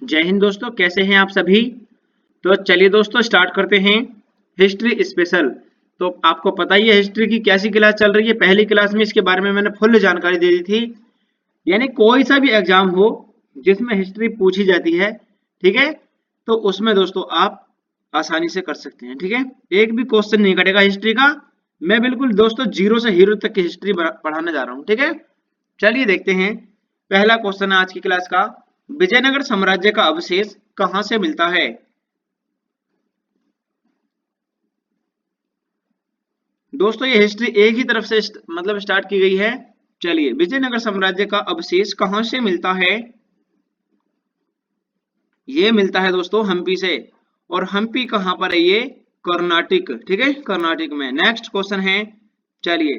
जय हिंद दोस्तों, कैसे हैं आप सभी। तो चलिए दोस्तों स्टार्ट करते हैं हिस्ट्री स्पेशल। तो आपको पता ही है हिस्ट्री की कैसी क्लास चल रही है। पहली क्लास में इसके बारे में मैंने फुल जानकारी दे दी थी। यानी कोई सा भी एग्जाम हो जिसमें हिस्ट्री पूछी जाती है, ठीक है, तो उसमें दोस्तों आप आसानी से कर सकते हैं। ठीक है, एक भी क्वेश्चन नहीं कटेगा हिस्ट्री का। मैं बिल्कुल दोस्तों जीरो से हीरो तक की हिस्ट्री पढ़ाने जा रहा हूँ। ठीक है, चलिए देखते हैं। पहला क्वेश्चन है आज की क्लास का, विजयनगर साम्राज्य का अवशेष कहां से मिलता है। दोस्तों ये हिस्ट्री एक ही तरफ से मतलब स्टार्ट की गई है। चलिए, विजयनगर साम्राज्य का अवशेष कहां से मिलता है। ये मिलता है दोस्तों हम्पी से। और हम्पी कहां पर है ये, कर्नाटक। ठीक है, कर्नाटक में। नेक्स्ट क्वेश्चन है, चलिए,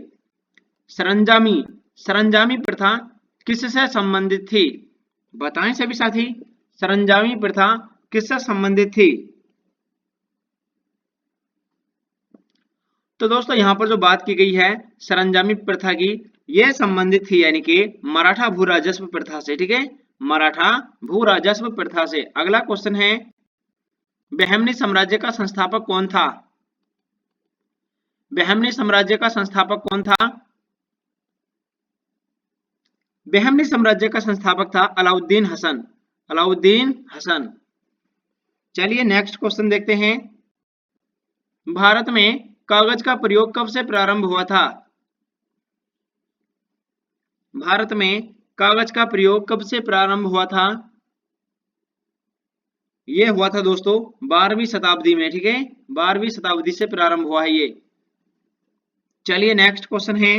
सरंजामी सरंजामी प्रथा किससे संबंधित थी। बताएं सभी साथी, सरंजामी प्रथा किससे संबंधित थी। तो दोस्तों यहां पर जो बात की गई है सरंजामी प्रथा की, यह संबंधित थी यानी कि मराठा भू राजस्व प्रथा से। ठीक है, मराठा भू राजस्व प्रथा से। अगला क्वेश्चन है, बहमनी साम्राज्य का संस्थापक कौन था। बहमनी साम्राज्य का संस्थापक कौन था। बहमनी साम्राज्य का संस्थापक था अलाउद्दीन हसन। अलाउद्दीन हसन। चलिए नेक्स्ट क्वेश्चन देखते हैं, भारत में कागज का प्रयोग कब से प्रारंभ हुआ था। भारत में कागज का प्रयोग कब से प्रारंभ हुआ था। यह हुआ था दोस्तों 12वीं शताब्दी में। ठीक है, 12वीं शताब्दी से प्रारंभ हुआ है ये। चलिए नेक्स्ट क्वेश्चन है,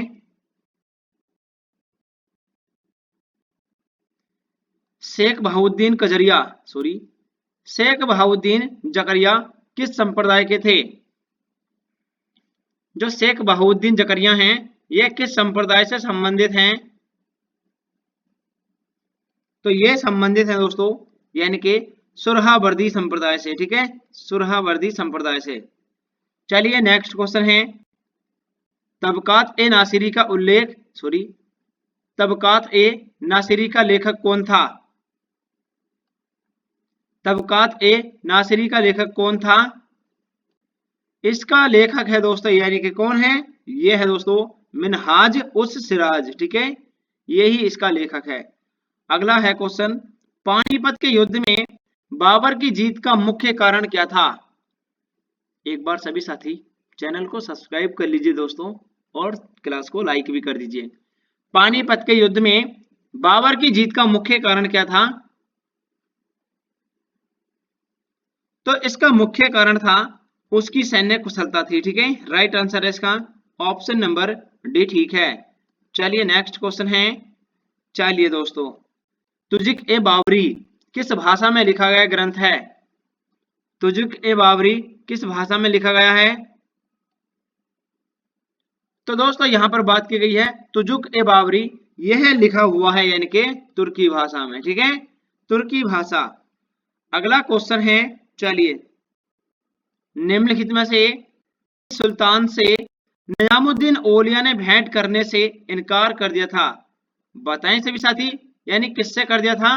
शेख बहाउद्दीन कजरिया शेख बहाउद्दीन जकरिया किस संप्रदाय के थे। जो शेख बहाउद्दीन जकरिया हैं, ये किस संप्रदाय से संबंधित हैं। तो ये संबंधित है दोस्तों यानी कि सुरहावर्दी संप्रदाय से। ठीक है, सुरहावर्दी संप्रदाय से। चलिए नेक्स्ट क्वेश्चन है, तबकात ए नासिरी का उल्लेख तबकात ए नासिरी का लेखक कौन था। तबकात ए नासिरी का लेखक कौन था। इसका लेखक है दोस्तों यानी कि कौन है, ये है दोस्तों मिनहाज उस सिराज। ठीक है, यही इसका लेखक है। अगला है क्वेश्चन, पानीपत के युद्ध में बाबर की जीत का मुख्य कारण क्या था। एक बार सभी साथी चैनल को सब्सक्राइब कर लीजिए दोस्तों, और क्लास को लाइक भी कर दीजिए। पानीपत के युद्ध में बाबर की जीत का मुख्य कारण क्या था। तो इसका मुख्य कारण था उसकी सैन्य कुशलता थी। ठीक है, राइट आंसर है इसका ऑप्शन नंबर डी। ठीक है, चलिए नेक्स्ट क्वेश्चन है, चलिए दोस्तों, तुजुक ए बाबरी किस भाषा में लिखा गया ग्रंथ है। तुजुक ए बाबरी किस भाषा में लिखा गया है। तो दोस्तों यहां पर बात की गई है तुजुक ए बाबरी, यह लिखा हुआ है यानी कि तुर्की भाषा में। ठीक है, तुर्की भाषा। अगला क्वेश्चन है, चलिए, निम्नलिखित में से सुल्तान से निजामुद्दीन औलिया ने भेंट करने से इनकार कर दिया था। बताएं सभी साथी, यानी किससे कर दिया था।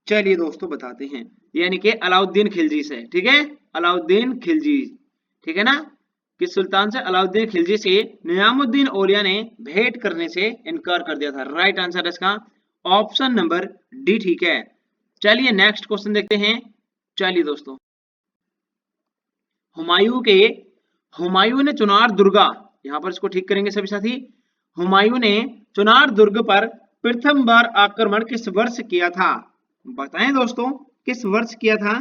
चलिए दोस्तों बताते हैं, यानी कि अलाउद्दीन खिलजी से। ठीक है, अलाउद्दीन खिलजी। ठीक है ना, कि सुल्तान से अलाउद्दीन खिलजी से निजामुद्दीन औलिया ने भेंट करने से इनकार कर दिया था। राइट आंसर है इसका ऑप्शन नंबर डी। ठीक है, चलिए नेक्स्ट क्वेश्चन देखते हैं। चलिए दोस्तों, हुमायूं ने चुनार दुर्गा, यहां पर इसको ठीक करेंगे सभी साथी। हुमायूं ने चुनार दुर्ग पर प्रथम बार आक्रमण किस वर्ष किया था। बताएं दोस्तों, किस वर्ष किया था।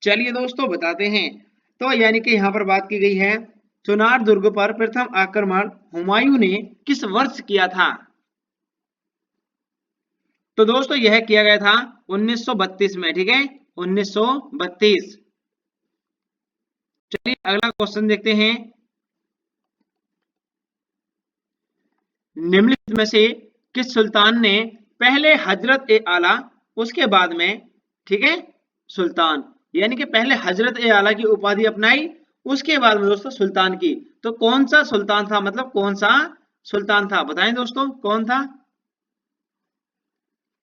चलिए दोस्तों बताते हैं। तो यानी कि यहां पर बात की गई है चुनार दुर्ग पर प्रथम आक्रमण हुमायूं ने किस वर्ष किया था। तो दोस्तों यह किया गया था 1932 में। ठीक है, 1932। चलिए अगला क्वेश्चन देखते हैं, निम्नलिखित में से किस सुल्तान ने पहले हजरत ए आला उसके बाद में, ठीक है, सुल्तान, यानी कि पहले हजरत ए आला की उपाधि अपनाई उसके बाद में दोस्तों सुल्तान की। तो कौन सा सुल्तान था, मतलब कौन सा सुल्तान था, बताएं दोस्तों कौन था।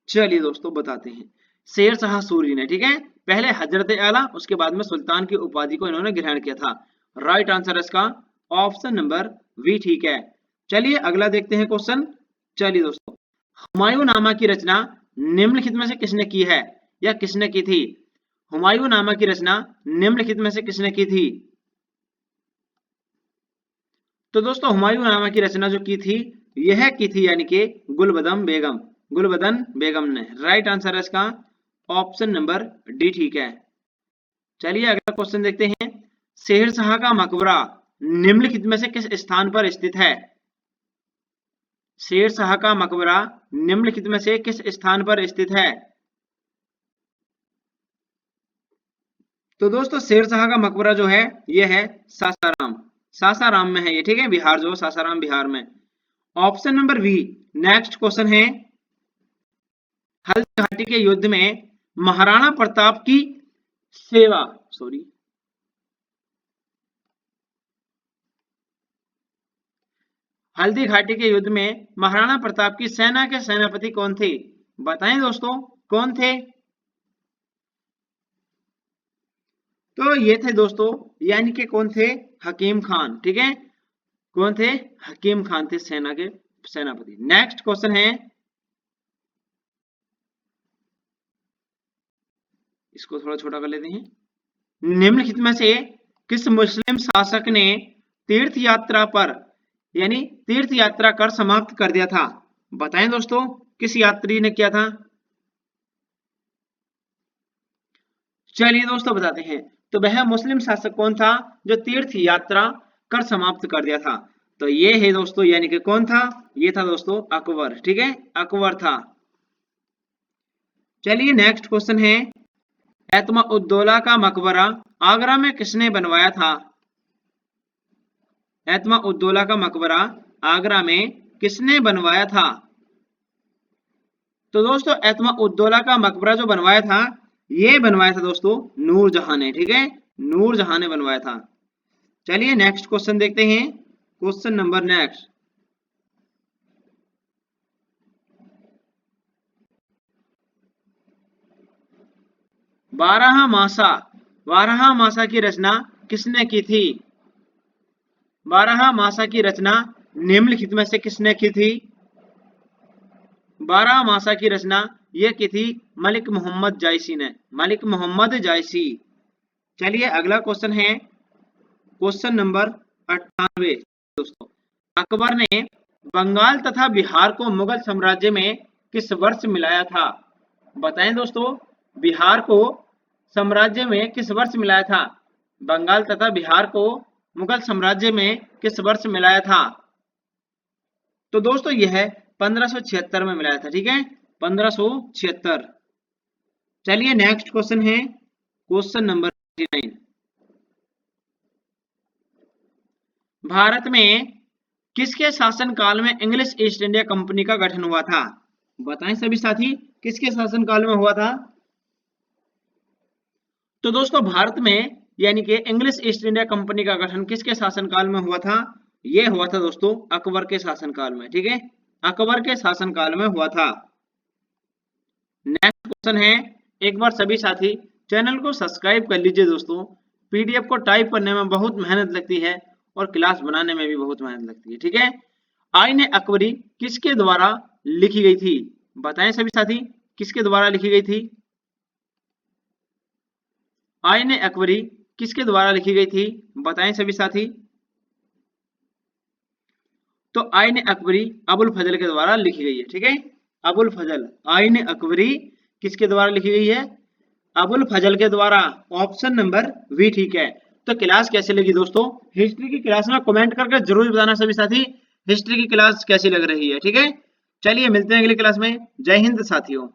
चलिए दोस्तों बताते हैं। शेर शाह सूरी ने, ठीक है, पहले हजरत आला उसके बाद में सुल्तान की उपाधि को इन्होंने ग्रहण किया था। राइट आंसर इसका ऑप्शन नंबर बी, ठीक है। चलिए अगला देखते हैं क्वेश्चन। चलिए दोस्तों, हुमायूं नामा की रचना निम्नलिखित में से किसने की है या किसने की थी? हुमायूं नामा की रचना निम्नलिखित में से किसने की थी? तो दोस्तों हुमायूं नामा की रचना जो की थी, यह की थी यानी कि गुलबदन बेगम, गुलबदन बेगम ने। राइट आंसर है इसका ऑप्शन नंबर डी, ठीक है। चलिए अगला क्वेश्चन देखते हैं। शेर शाह का मकबरा निम्नलिखित में से किस स्थान पर स्थित है? शेर शाह का मकबरा निम्नलिखित में से किस स्थान पर स्थित है? तो दोस्तों शेर शाह का मकबरा जो है यह है सासाराम, सासाराम में है ये, ठीक है, बिहार जो सासाराम बिहार में। Option number B. Next question है, हल्दी घाटी के युद्ध में महाराणा प्रताप की सेवा, सॉरी, हल्दी घाटी के युद्ध में महाराणा प्रताप की सेना के सेनापति कौन थे? बताएं दोस्तों कौन थे? तो ये थे दोस्तों, यानी कि कौन थे? हकीम खान, ठीक है, कौन थे? हकीम खान थे सेना के सेनापति। नेक्स्ट क्वेश्चन है, इसको थोड़ा छोटा कर लेते हैं। निम्नलिखित में से किस मुस्लिम शासक ने तीर्थ यात्रा पर यानी तीर्थ यात्रा कर समाप्त कर दिया था? बताएं दोस्तों किस यात्री ने किया था? चलिए दोस्तों बताते हैं। तो वह मुस्लिम शासक कौन था जो तीर्थ यात्रा कर समाप्त कर दिया था? तो ये है दोस्तों, यानी कि कौन था? ये था दोस्तों अकबर, ठीक है, अकबर था। चलिए नेक्स्ट क्वेश्चन है, एतमा उद्दौला का मकबरा आगरा में किसने बनवाया था? एतमा उद्दौला का मकबरा आगरा में किसने बनवाया था? तो दोस्तों एतमा उद्दौला का मकबरा जो बनवाया था, ये बनवाया था दोस्तों नूरजहां ने, ठीक है, नूरजहां ने बनवाया था। चलिए नेक्स्ट क्वेश्चन देखते हैं। क्वेश्चन नंबर नेक्स्ट, बारह मासा की रचना किसने की थी? बारह मासा की रचना निम्नलिखित में से किसने की थी? बारह मासा की रचना यह की थी मलिक मोहम्मद जायसी ने, मलिक मोहम्मद जायसी। चलिए अगला क्वेश्चन है क्वेश्चन नंबर 98। दोस्तों अकबर ने बंगाल तथा बिहार को मुगल साम्राज्य में किस वर्ष मिलाया था? बताएं दोस्तों, बिहार को साम्राज्य में किस वर्ष मिलाया था? बंगाल तथा बिहार को मुगल साम्राज्य में किस वर्ष मिलाया था? तो दोस्तों यह 1576 में मिलाया था, ठीक है, 1576। चलिए नेक्स्ट क्वेश्चन है क्वेश्चन नंबर 99। भारत में किसके शासन काल में इंग्लिश ईस्ट इंडिया कंपनी का गठन हुआ था? बताएं सभी साथी, किसके शासन काल में हुआ था? तो दोस्तों भारत में यानी कि इंग्लिश ईस्ट इंडिया कंपनी का गठन किसके शासनकाल में हुआ था? यह हुआ था दोस्तों अकबर के शासनकाल में, ठीक है, अकबर के शासनकाल में हुआ था। नेक्स्ट क्वेश्चन है, एक बार सभी साथी चैनल को सब्सक्राइब कर लीजिए दोस्तों। पीडीएफ को टाइप करने में बहुत मेहनत लगती है और क्लास बनाने में भी बहुत मेहनत लगती है, ठीक है। आईन अकबरी किसके द्वारा लिखी गई थी? बताएं सभी साथी, किसके द्वारा लिखी गई थी? आईन अकबरी किसके द्वारा लिखी गई थी? बताएं सभी साथी। तो आईन अकबरी अबुल फजल के द्वारा लिखी गई है, ठीक है, अबुल फजल। आईन अकबरी किसके द्वारा लिखी गई है? अबुल फजल के द्वारा। ऑप्शन नंबर बी, ठीक है। तो क्लास कैसी लगी दोस्तों? हिस्ट्री की क्लास में कमेंट करके जरूर बताना सभी साथी, हिस्ट्री की क्लास कैसी लग रही है, ठीक है। चलिए मिलते हैं अगली क्लास में। जय हिंद साथियों।